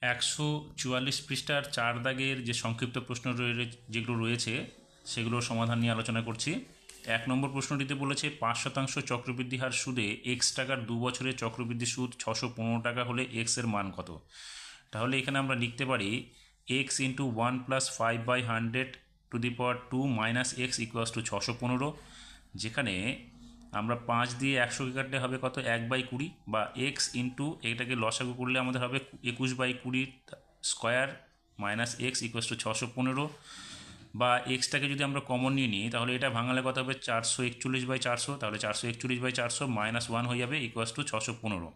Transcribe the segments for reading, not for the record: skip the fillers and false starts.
144 পৃষ্ঠার 4 দাগের যে সংক্ষিপ্ত প্রশ্ন যেগুলো রয়েছে সেগুলোর সমাধান নিয়ে আলোচনা করছি। 1 নম্বর প্রশ্নটিতে বলেছে 5% চক্রবৃদ্ধি হার সুদে x টাকার 2 বছরের চক্রবৃদ্ধি সুদ 615 টাকা হলে x এর মান কত। তাহলে এখানে আমরা লিখতে পারি x into 1 plus 5/100 minus x equals to 615, যেখানে আমরা 5 দিয়ে 100কে কাটলে হবে কত 1/20, বা এক্স ইন্টু এটাকে লসাগু করলে আমাদের হবে 21/20 square minus x equals to 615, বা এক্সটাকে যদি আমরা কমন নিয়ে নিই তাহলে এটা ভাঙালে কত হবে 441/400, তাহলে 441/400 মাইনাস 1 হয়ে যাবে ইকুয়ালস টু 615।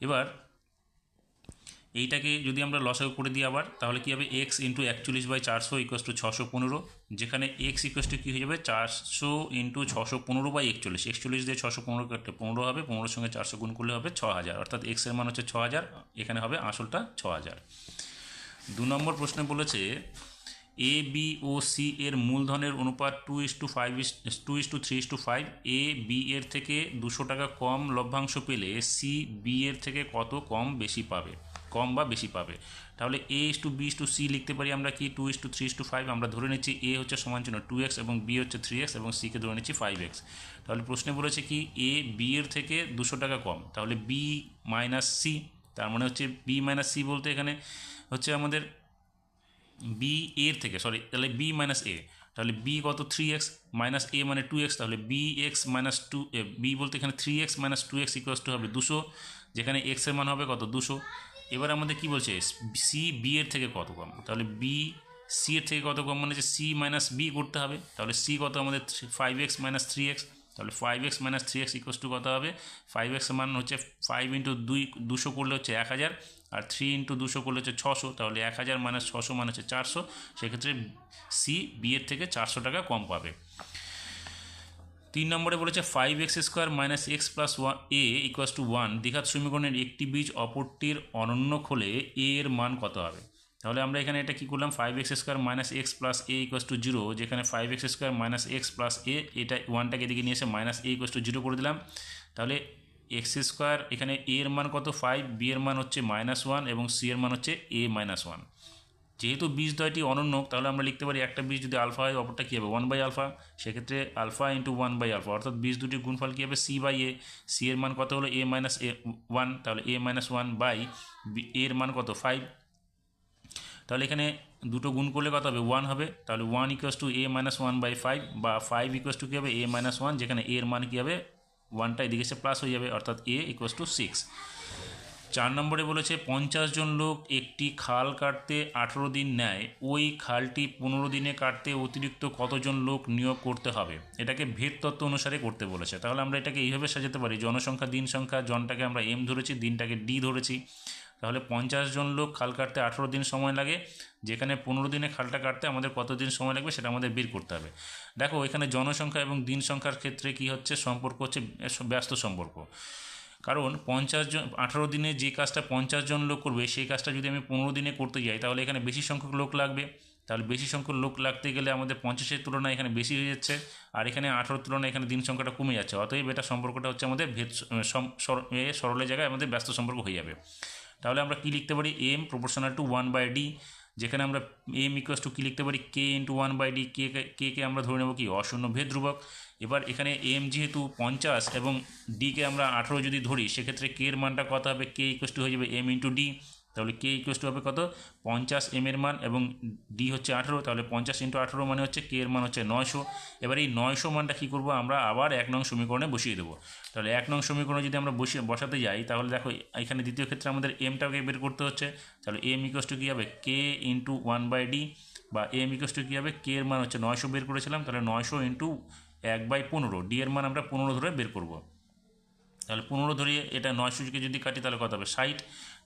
এবার এইটাকে যদি আমরা লসাগু করে দিই আবার তাহলে কী হবে x ইন্টু 41/400 ইকুয়াস টু 615, যেখানে x ইকুয়াস টু কী হয়ে যাবে 400 ইন্টু 615/41, 41 দিয়ে 615 কাটলে 15 হবে, 15 সঙ্গে 400 গুণ করলে হবে 6000, অর্থাৎ x এর মান হচ্ছে 6000, এখানে হবে আসলটা 6000। 2 নম্বর প্রশ্নে বলেছে এ বি ও সি এর মূলধনের অনুপাত 2:3:5, এ বি এর থেকে 200 টাকা কম লভ্যাংশ পেলে সি বি এর থেকে কত কম বা বেশি পাবে। তাহলে A:B:C লিখতে পারি আমরা কি 2:3:5, আমরা ধরে নিচ্ছি এ হচ্ছে সমান চিহ্ন 2x এবং বি হচ্ছে 3x এবং সিকে ধরে নিচ্ছি 5x। তাহলে প্রশ্নে বলেছে কি এ বি এর থেকে 200 টাকা কম, তাহলে বি মাইনাস সি, তার মানে হচ্ছে বি মাইনাস সি বলতে এখানে হচ্ছে আমাদের বি এর থেকে তাহলে বি মাইনাস এ, তাহলে বি কত 3x মাইনাস এ মানে 2x, তাহলে বি এক্স মাইনাস বি বলতে এখানে 3x minus 2x equals to হবে 200, যেখানে x এর মান হবে কত 200। এবার আমাদের কি বলছে সি বি এর থেকে কত কম, তাহলে বি সি এর থেকে কত কম মানে হচ্ছে সি মাইনাস বি করতে হবে, তাহলে সি কত আমাদের 5x মাইনাস 3x, তাহলে 5x minus 3x equals to কত হবে 5x এর মান হচ্ছে 5 ইন্টু 200 করলে হচ্ছে 1000, আর 3 ইন্টু 200 করলে হচ্ছে 600, তাহলে 1000 মাইনাস 600 মানে হচ্ছে 400, সেক্ষেত্রে সি বি এর থেকে 400 টাকা কম পাবে। 3 নম্বরে বলেছে 5x² minus x plus A equals to 1 দ্বিঘাত সমীকরণের একটি বীজ অপরটির অনন্য হলে এ এর মান কত হবে। তাহলে আমরা এখানে এটা কী করলাম 5x² minus x plus A equals to 0, যেখানে 5x² মাইনাস এক্স প্লাস এ, এটা 1টাকে এদিকে নিয়ে এসে মাইনাস এ ইকুয়ালস টু 0 করে দিলাম। তাহলে x² এখানে এ এর মান কত 5, বি এর মান হচ্ছে -1 এবং সি এর মান হচ্ছে a-1। যেহেতু বীজ দ্বয়টি অনন্য তাহলে আমরা লিখতে পারি একটা বীজ যদি আলফা হয় অপরটা কী হবে 1/α, সেক্ষেত্রে আলফা ইন্টু 1/α, অর্থাৎ বীজ দুটির গুণফল কী হবে c/a, সি এর মান কত হলো a-1, তাহলে a-1 বাই এর মান কত 5, তাহলে এখানে দুটো গুণ করলে কত হবে 1 হবে, তাহলে 1 ইকুয়ালস টু a-1/5, বা 5 ইকুয়ালস টু কী হবে a-1, যেখানে এর মান কী হবে 1টা এদিকে এসে প্লাস হয়ে যাবে, অর্থাৎ a ইকুয়ালস টু 6। 4 নম্বরে বলেছে 50 জন লোক একটি খাল কাটতে 18 দিন নেয়, ওই খালটি 15 দিনে কাটতে অতিরিক্ত কতজন লোক নিয়োগ করতে হবে। এটাকে ভেদ তত্ত্ব অনুসারে করতে বলেছে। তাহলে আমরা এটাকে এইভাবে সাজাতে পারি, জনসংখ্যা দিন সংখ্যা, জনটাকে আমরা এম ধরেছি, দিনটাকে ডি ধরেছি। তাহলে 50 জন লোক খাল কাটতে 18 দিন সময় লাগে, যেখানে 15 দিনে খালটা কাটতে আমাদের কত দিন সময় লাগবে সেটা আমাদের বের করতে হবে। দেখো এখানে জনসংখ্যা এবং দিন সংখ্যার ক্ষেত্রে কি হচ্ছে সম্পর্ক হচ্ছে ব্যস্ত সম্পর্ক, কারণ 18 দিনে যে কাজটা 50 জন লোক করবে সেই কাজটা যদি আমি 15 দিনে করতে যাই তাহলে এখানে বেশি সংখ্যক লোক লাগবে, তাহলে বেশি সংখ্যক লোক লাগতে গেলে আমাদের 50-এর তুলনায় এখানে বেশি হয়ে যাচ্ছে, আর এখানে 18 তুলনায় এখানে দিন সংখ্যাটা কমে যাচ্ছে, অতএব এটা সম্পর্কটা হচ্ছে আমাদের সরলের জায়গায় আমাদের ব্যস্ত সম্পর্ক হয়ে যাবে। তাহলে আমরা কি লিখতে পারি এম প্রপোর্শনাল টু 1/d, যেখানে আমরা এম ইকুয়ালস টু কী লিখতে পারি কে ইন্টু 1/d, কে আমরা ধরে নেব কি অশূন্য ভেদ ধ্রুবক। এবার এখানে এম যেহেতু 50 এবং ডিকে আমরা 18 যদি ধরি সেক্ষেত্রে কে এর মানটা কত হবে কে ইকুয়ালস টু হয়ে যাবে এম ইন্টু ডি, তাহলে কে ইকুয়ালস টু হবে কত 50 এম এর মান এবং ডি হচ্ছে 18, তাহলে 50 ইন্টু 18 মানে হচ্ছে কে এর মান হচ্ছে 900। এবার এই 900 মানটা কী করবো আমরা আবার 1 নং সমীকরণে বসিয়ে দেবো। তাহলে 1 নং সমীকরণে যদি আমরা বসাতে যাই তাহলে দেখো এখানে দ্বিতীয় ক্ষেত্রে আমাদের এমটাকে বের করতে হচ্ছে, তাহলে এম ইকুয়ালস টু কী হবে কে ইন্টু 1/d, বা এম ইকুয়ালস টু কী হবে কে এর মান হচ্ছে 900 বের করেছিলাম, তাহলে 900 ইন্টু 1/15, ডি এর মান আমরা 15 ধরে বের করব। তাহলে 15 ধরিয়ে এটা 900কে যদি কাটি তাহলে কত হবে 60,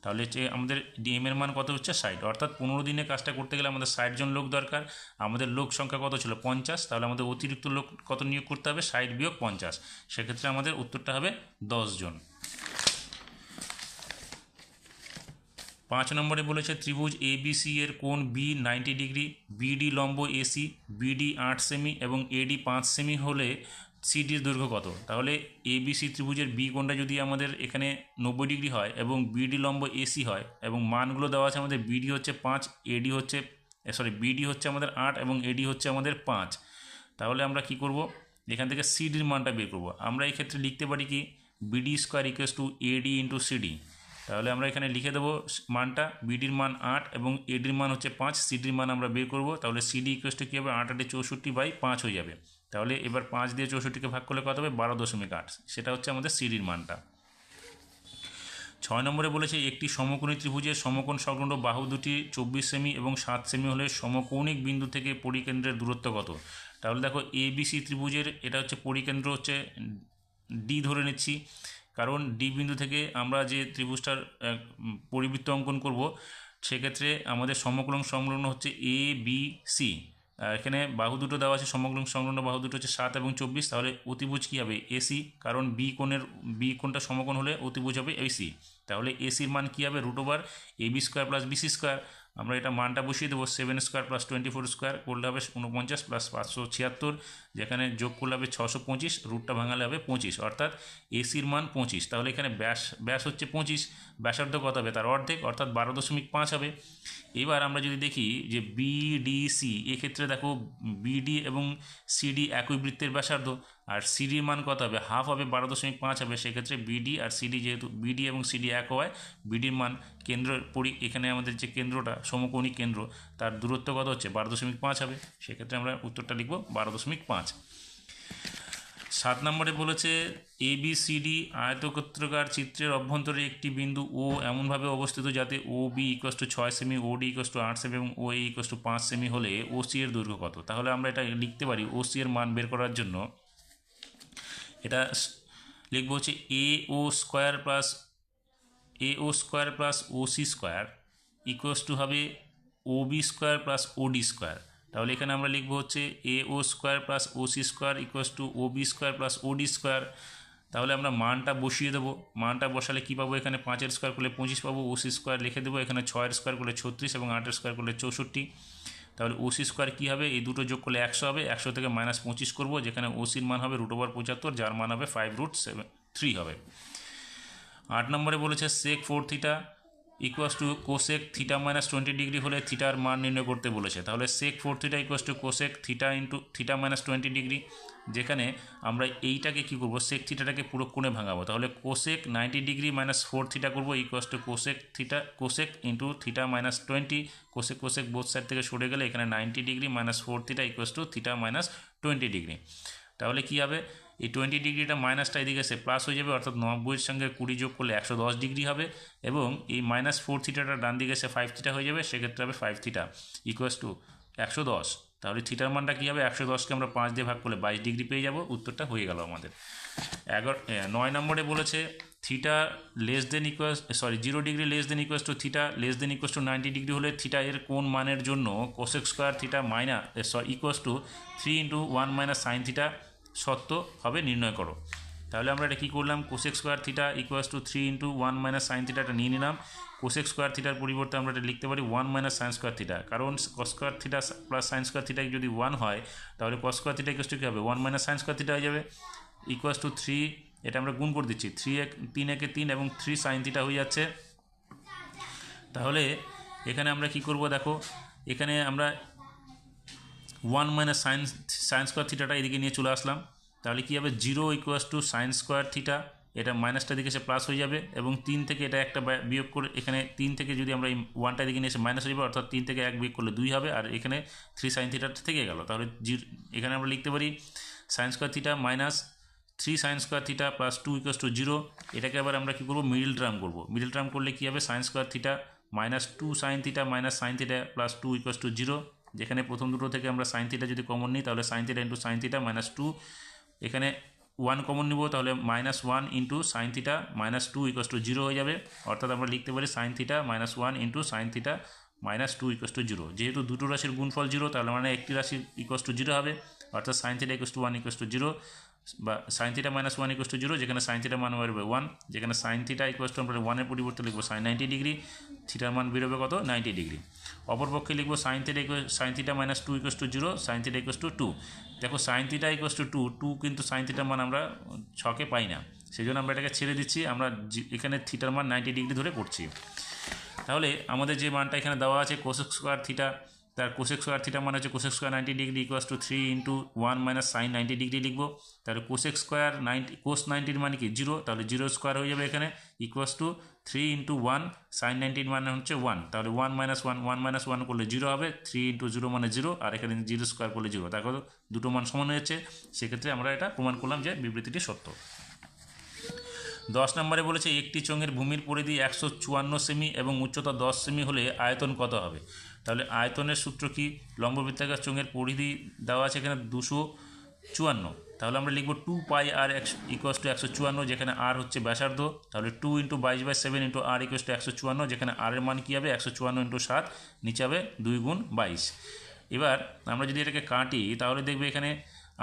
তাহলে হচ্ছে আমাদের ডিএম এর মান কত হচ্ছে 60, অর্থাৎ 15 দিনে কাজটা করতে গেলে আমাদের 60 জন লোক দরকার, আমাদের লোক সংখ্যা কত ছিল 50, তাহলে আমাদের অতিরিক্ত লোক কত নিয়োগ করতে হবে 60 বিয়োগ 50, সেক্ষেত্রে আমাদের উত্তরটা হবে 10 জন। 5 নম্বরে বলেছে ত্রিভুজ এবিসি এর কোণ বি 90 ডিগ্রি, বিডি লম্ব এসি, বিডি 8 সেমি এবং এডি 5 সেমি হলে সিডির দৈর্ঘ্য কত। তাহলে এবিসি ত্রিভুজের বি কোণটা যদি আমাদের এখানে 90 ডিগ্রি হয় এবং বিডি লম্ব এসি হয় এবং মানগুলো দেওয়া আছে আমাদের বিডি হচ্ছে 5, এডি হচ্ছে বিডি হচ্ছে আমাদের 8 এবং এডি হচ্ছে আমাদের 5, তাহলে আমরা কি করব, এখান থেকে সিডির মানটা বের করব। আমরা এই ক্ষেত্রে লিখতে পারি কি BD square equals to eddy into CD. তাহলে আমরা এখানে লিখে দেবো মানটা, বিডির মান 8 এবং এডির মান হচ্ছে 5, সিডির মান আমরা বের করব। তাহলে সিডি ইকুয়ালস টু কী হবে, 8 8 64/5 হয়ে যাবে। তাহলে এবার 5 দিয়ে 64কে ভাগ করলে কত হবে, 12.8, সেটা হচ্ছে আমাদের সিডির মানটা। 6 নম্বরে বলেছে একটি সমকোণী ত্রিভুজের সমকোণ সংলগ্ন বাহু দুটি 24 সেমি এবং 7 সেমি হলে সমকৌণিক বিন্দু থেকে পরিকেন্দ্রের দূরত্ব কত। তাহলে দেখো এবিসি ত্রিভুজের এটা হচ্ছে পরিকেন্দ্র হচ্ছে ডি ধরে নিচ্ছি, কারণ ডি বিন্দু থেকে আমরা যে ত্রিভুজটার পরিবৃত্ত অঙ্কন করব সেক্ষেত্রে আমাদের সমকোণ সংলগ্ন হচ্ছে এ বি সি। এখানে বাহু দুটো দেওয়া আছে, সমকোণ সংলগ্ন বাহু দুটো হচ্ছে 7 এবং 24, তাহলে অতিভুজ কী হবে, এসি, কারণ বি কোণটা সমকোণ হলে অতিভুজ হবে এসি। তাহলে এসির মান কী হবে, √/, AB square plus BC square. আমরা এটা মানটা বসিয়ে দেবো, 7 স্কোয়ার প্লাস 24 স্কোয়ার করলে হবে 49 প্লাস 576, যেখানে যোগ করলে হবে 625, রুটটা ভাঙালে হবে 25, অর্থাৎ এসির মান 25। তাহলে এখানে ব্যাস হচ্ছে 25, ব্যাসার্ধ কত হবে, তার অর্ধেক অর্থাৎ 12.5 হবে। এবার আমরা যদি দেখি যে বিডিসি, এক্ষেত্রে দেখো বিডি এবং সিডি একই বৃত্তের ব্যাসার্ধ, আর সিডির মান কত হবে, হাফ হবে, 12.5 হবে। সেক্ষেত্রে বিডি আর সিডি, যেহেতু বিডি এবং সিডি এক হয়, বিডির মান এখানে আমাদের যে কেন্দ্রটা সমকোণী কেন্দ্র তার দূরত্ব কত হচ্ছে 12.5 হবে। সেক্ষেত্রে আমরা উত্তরটা লিখব 12.5। 7 নম্বরে বলেছে এবিসিডি আয়তক্ষেত্রাকার চিত্রের অভ্যন্তরে একটি বিন্দু ও এমনভাবে অবস্থিত যাতে ও বি ইকুয়াস টু 6 সেমি, ও ডি ইকুয়াস টু 8 সেমি এবং ও এ ইকুয়াস টু 5 সেমি হলে ও সি এর দৈর্ঘ্য কত। তাহলে আমরা এটা লিখতে পারি, ও সি এর মান বের করার জন্য এটা লিখবো হচ্ছে A O square plus O C square equals to হবে O B square plus O D square. তাহলে এখানে আমরা লিখবো হচ্ছে A O square plus O C square equals to O B square plus O D square. তাহলে আমরা মানটা বসিয়ে দেবো, মানটা বসালে কী পাবো, এখানে 5 স্কোয়ার করলে 25 পাবো, ও সি স্কোয়ার লিখে দেবো, এখানে 6 স্কোয়ার করলে 36 এবং 8 স্কোয়ার করলে 64। তাহলে ও সি স্কোয়ার কী হবে, এই দুটো যোগ করলে 100 হবে, 100 থেকে -25 করবো, যেখানে ও সির মান হবে √75, যার মান হবে 5√3 হবে। 8 নম্বরে বলেছে sec 4 theta equals two cosec theta -20 degree হলে থিটার মান নির্ণয় করতে বলেছে। তাহলে sec 4 theta equals two cosec theta into theta -20 degree, যেখানে আমরা এইটাকে কী করবো, সেক থিটাটাকে পুরো কোণে ভাঙাবো। তাহলে কোসেক 90 ডিগ্রি -4 থিটা করবো equals to cosec into theta -20, cosec both side থেকে সরে গেলে এখানে 90 degree -4 theta equals to theta -20 degree. তাহলে কী হবে, এই 20 ডিগ্রিটা মাইনাসটা এদিকে এসে প্লাস হয়ে যাবে, অর্থাৎ 90-এর সঙ্গে 20 যোগ করলে 110 ডিগ্রি হবে, এবং এই -4 থিটাটা ডান দিকে এসে 5 থিটা হয়ে যাবে। সেক্ষেত্রে হবে 5 থিটা ইকুয়াস টু 110। তাহলে থিটার মানটা কী হবে, 110কে আমরা 5 দিয়ে ভাগ করলে 22 ডিগ্রি পেয়ে যাব। উত্তরটা হয়ে গেল আমাদের। 9 নম্বরে বলেছে theta zero degree less than equals to theta less than equals to 90 degree হলে থিটা এর কোণ মানের জন্য cosec square theta equals to 3 × 1 - sine theta সত্য হবে, নির্ণয় করো। তাহলে আমরা এটা কী করলাম, cosec square theta equals to 3 × 1 - sine থিটাটা নিয়ে নিলাম। কোসেক স্কোয়ার থিটার পরিবর্তে আমরা এটা লিখতে পারি 1 - সাইন স্কোয়ার থিটা, কারণ cos square theta plus sine square theta যদি 1 হয় তাহলে cos square theta equals to কী হবে, 1 - সাইন স্কোয়ার থিটা হয়ে যাবে ইকুয়াস টু 3, এটা আমরা গুণ করে দিচ্ছি, 3 একে 3 এবং 3 সাইন থিটা হয়ে যাচ্ছে। তাহলে এখানে আমরা কি করব, দেখো এখানে আমরা 1 - সাইন স্কোয়ার থিটাটা এদিকে নিয়ে চলে আসলাম। তাহলে কী হবে, 0 equals to sign square theta, এটা মাইনাসটা দিকে এসে প্লাস হয়ে যাবে, এবং 3 থেকে এটা একটা বিয়োগ করে, এখানে 3 থেকে যদি আমরা এই 1টা দিকে নিয়ে এসে মাইনাস হয়ে যাবে, অর্থাৎ 3 থেকে 1 বিয়োগ করলে 2 হবে, আর এখানে 3 সাইন থিটা থেকে গেল। তাহলে এখানে আমরা লিখতে পারি sign square theta minus 3 sign square theta plus 2 equals to 0। এটাকে আবার আমরা কী করবো, মিডল টার্ম করবো। মিডল টার্ম করলে কী হবে, sign square theta -2 sine theta minus sine theta plus 2 equals to 0, যেখানে প্রথম দুটো থেকে আমরা সাইন থিটা যদি কমন নিই তাহলে sine theta into sine theta -2, এখানে 1 কমন নিব, তাহলে -1 into sine theta -2 equals to 0 হয়ে যাবে। অর্থাৎ আমরা লিখতে পারি sine theta -1 into sine theta -2 equals to 0। যেহেতু দুটো রাশির গুণফল 0, তাহলে মানে একটি রাশির ইকুয়াস টু 0 হবে, অর্থাৎ sine theta equals two 1 equals to 0, বা সাইন থিটা -1 ইকুয়াস টু 0, যেখানে সাইন থিটা মান হবে 1, যেখানে সাইন থিটা ইকুয়াস টু আমরা 1-এর পরিবর্তে লিখবো সাইন 90 ডিগ্রি, থিটার মান বেরোবে কত 90 ডিগ্রি। অপরপক্ষে লিখবো sine theta minus 2 equals to 0, sine theta equals two 2। দেখো সাইন থিটা ইকুয়াস টু 2 কিন্তু সাইন থিটার মান আমরা ছকে পাই না, সেই জন্য আমরা এটাকে ছেড়ে দিচ্ছি, আমরা এখানে থিটার মান 90 ডিগ্রি ধরে করছি। তাহলে আমাদের যে মানটা এখানে দেওয়া আছে কোসেক স্কোয়ার থিটা, তার কোসেক স্কোয়ার থিটা মানে হচ্ছে cosec square 90 degree equals to 3 into 1 minus sine 90 degree লিখবো। তাহলে কোসেক স্কোয়ার 90 কোস 90 মানে কি 0, তাহলে 0 স্কোয়ার হয়ে যাবে এখানে ইকুয়াস টু 3 ইন্টু 1 সাইন 90 মানে হচ্ছে 1, তাহলে 1 মাইনাস 1 করলে 0 হবে, 3 ইন্টু 0 মানে 0, আর এখানে 0 স্কোয়ার করলে 0, দেখো দুটো মান সমান হয়ে যাচ্ছে। সেক্ষেত্রে আমরা এটা প্রমাণ করলাম যে বিবৃতিটি সত্য। 10 নম্বরে বলেছে একটি চোঙের ভূমির পরিধি 154 সেমি এবং উচ্চতা 10 সেমি হলে আয়তন কত হবে। তাহলে আয়তনের সূত্র কি, লম্ববৃত্তাকার চোঙের পরিধি দেওয়া আছে এখানে 254, তাহলে আমরা লিখব 2 পাই আর ইকুয়াস টু 154, যেখানে আর হচ্ছে ব্যাসার্ধ, তাহলে 2 into 22/7 into r equals to 154, যেখানে আর এর মান কী হবে 154 ইন্টু 7, নিচে হবে 2 গুণ 22। এবার আমরা যদি এটাকে কাটি তাহলে দেখবে এখানে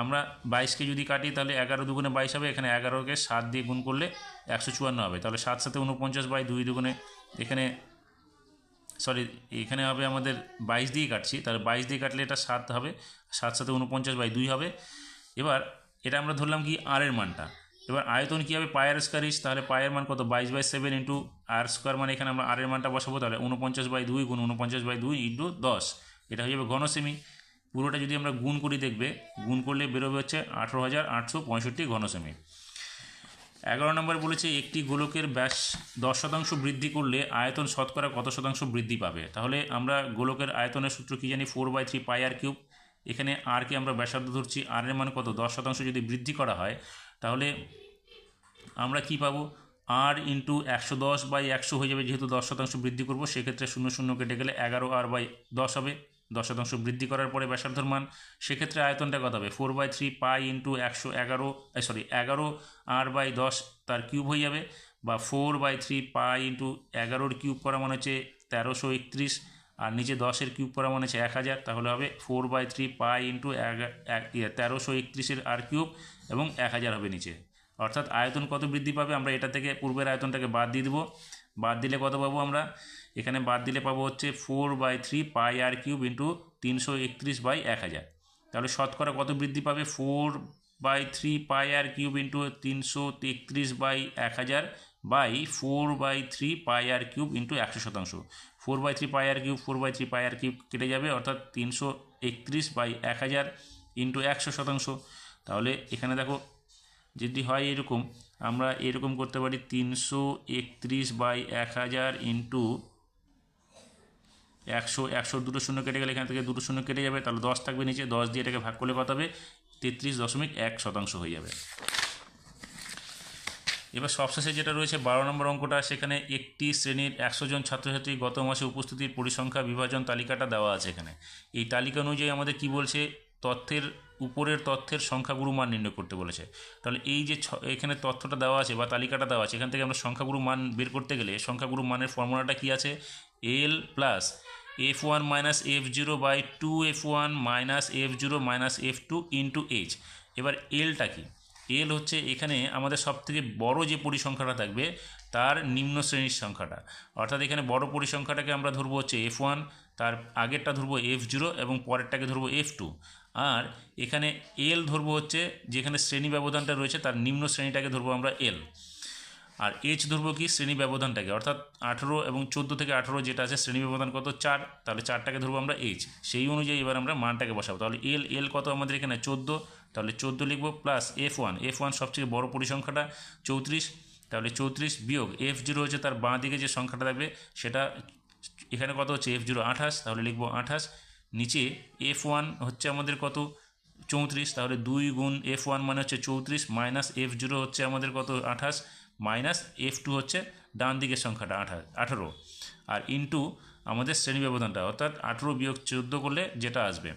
আমরা 22কে যদি কাটি তাহলে 11 দুগুণে 22 হবে, এখানে 11কে 7 দিয়ে গুণ করলে 154 হবে, তাহলে 7 7 49/2 দুগুণে এখানে এখানে হবে আমাদের 22 দিয়ে কাটছি, তাহলে 22 দিয়ে কাটলে এটা 7 হবে, 7 7 49/2 হবে। এবার এটা আমরা ধরলাম কি আর এর মানটা। এবার আয়তন কী হবে পায়ের স্কোয়ার ইঞ্চ, তাহলে পায়ের মান কত 22/7 ইন্টু আর স্কোয়ার, মানে এখানে আমরা আর এর মানটা বসাবো, তাহলে 49/2 গুণ 49/2 ইন্টু 10, এটা হয়ে যাবে ঘন সেমি। পুরোটা যদি আমরা গুণ করি দেখবে গুণ করলে বেরোবে হচ্ছে 18,865 ঘন সেমি। 11 নম্বর বলেছে একটি গোলকের ব্যাস 10% বৃদ্ধি করলে আয়তন শতকরা কত শতাংশ বৃদ্ধি পাবে। তাহলে আমরা গোলকের আয়তনের সূত্র কী জানি 4/3 পাই আর কিউব, এখানে আরকে আমরা ব্যাসার্ধ ধরছি, আর এর মান কত 10% যদি বৃদ্ধি করা হয় তাহলে আমরা কি পাবো আর ইন্টু 110/100 হয়ে যাবে, যেহেতু 10% বৃদ্ধি করবো সেক্ষেত্রে 0 0 কেটে গেলে 11r/10 হবে, 10% বৃদ্ধি করার পরে ব্যাসার্ধর মান, সেক্ষেত্রে আয়তনটা কত হবে 4/3 পাই ইন্টু 11r/10 তার কিউব হয়ে যাবে, বা 4/3 পাই ইন্টু 11 কিউব করা মানে হচ্ছে 1331, আর নিচে 10 কিউব করা মানে হচ্ছে 1000, তাহলে হবে 4/3 পাই ইন্টু 1331 আর কিউব এবং 1000 হবে নিচে। অর্থাৎ আয়তন কত বৃদ্ধি পাবে, আমরা এটা থেকে পূর্বের আয়তনটাকে বাদ দিয়ে দেবো, বাদ দিলে কত পাবো আমরা এখানে বাদ দিলে পাবো হচ্ছে 4/3 পাই আর কিউব ইন্টু 331/1000, তাহলে শতকরা কত বৃদ্ধি পাবে 4/3 pi r cube into 331/1000 by 4/3 pi r cube into 100%। 4/3 pi r cube 4/3 pi r cube কেটে যাবে, অর্থাৎ 331/1000 ইন্টু 100%। তাহলে এখানে দেখো যদি হয় এরকম, আমরা এরকম করতে পারি 331/1000 ইন্টু 100 দুটো শূন্য কেটে গেলে এখান থেকে দুটো শূন্য কেটে যাবে, তাহলে 10 থাকবে নিচে, 10 দিয়ে এটাকে ভাগ করলে কত হবে 33.1% হয়ে যাবে। এবার সবশেষে যেটা রয়েছে 12 নম্বর অঙ্কটা, সেখানে একটি শ্রেণীর 100 জন ছাত্রছাত্রী গত মাসে উপস্থিতির পরিসংখ্যা বিভাজন তালিকাটা দেওয়া আছে এখানে। এই তালিকা অনুযায়ী আমাদের কি বলছে উপরের তথ্যের সংখ্যাগুরু মান নির্ণয় করতে বলেছে। তাহলে এই যে এখানে তথ্যটা দেওয়া আছে বা তালিকাটা দেওয়া আছে, এখান থেকে আমরা সংখ্যাগুরু মান বের করতে গেলে সংখ্যাগুরু মানের ফর্মুলাটা কি আছে, L plus f1 minus f0 by 2f1 minus f0 minus f2 into H. এবার এলটা কি, এল হচ্ছে এখানে আমাদের সবথেকে বড় যে পরিসংখ্যাটা থাকবে তার নিম্ন শ্রেণীর সংখ্যাটা, অর্থাৎ এখানে বড় পরিসংখ্যাটাকে আমরা ধরবো হচ্ছে f1, তার আগেরটা ধরবো f0 এবং পরেরটাকে ধরবো f2, আর এখানে এল ধরবো হচ্ছে যেখানে শ্রেণী ব্যবধানটা রয়েছে তার নিম্ন শ্রেণীটাকে ধরবো আমরা এল, আর এইচ ধরবো কি শ্রেণী ব্যবধানটাকে, অর্থাৎ 18 এবং 14 থেকে 18 যেটা আছে শ্রেণী ব্যবধান কত 4, তাহলে 4টাকে ধরবো আমরা এইচ, সেই অনুযায়ী এবার আমরা মানটাকে বসাবো। তাহলে এল কত আমাদের এখানে 14, তাহলে 14 লিখবো, প্লাস f1 সবথেকে বড় পরিসংখ্যাটা 34, তাহলে 34 বিয়োগ f0 হচ্ছে তার বাঁ দিকে যে সংখ্যাটা থাকবে সেটা, এখানে কত হচ্ছে f0 28, তাহলে লিখবো 28, নিচে f1 হচ্ছে আমাদের কত 34, তাহলে 2 গুণ f1 মানে হচ্ছে 34 মাইনাস f0 হচ্ছে আমাদের কত 28 মাইনাস f2 হচ্ছে ডান দিকের সংখ্যাটা 18, আর ইন্টু আমাদের শ্রেণী ব্যবধানটা, অর্থাৎ 18 বিয়োগ 14 করলে যেটা আসবে,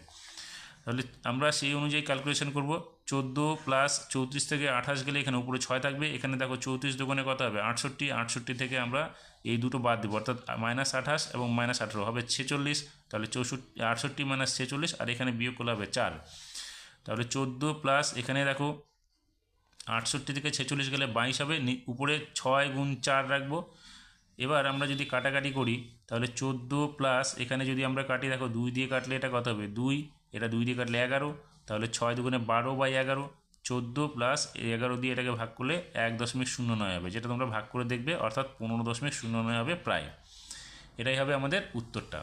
তাহলে আমরা সেই অনুযায়ী ক্যালকুলেশন করব। 14 প্লাস 34 থেকে 28 গেলে এখানে উপরে 6 থাকবে, এখানে দেখো 34 দুগুণে কত হবে 68 থেকে আমরা এই দুটো বাদ দেবো, অর্থাৎ -28 এবং -18 হবে 46, তাহলে 68 মাইনাস 46, আর এখানে বিয়োগ করলে হবে 4, তাহলে 14 প্লাস এখানে দেখো 68 থেকে 46 গেলে 22 হবে, উপরে 6 গুণ 4 রাখবো, এবার আমরা যদি কাটাকাটি করি তাহলে 14 প্লাস এখানে যদি আমরা কাটি, দেখো 2 দিয়ে কাটলে এটা কত হবে 2, এটা 2 দিয়ে কাটলে 11, তাহলে 6 দুগুণে 12/11, 14 প্লাস 11 দিয়ে এটাকে ভাগ করলে 1.09 হবে, যেটা তোমরা ভাগ করে দেখবে, অর্থাৎ 15.09 হবে প্রায়। এটাই হবে আমাদের উত্তরটা।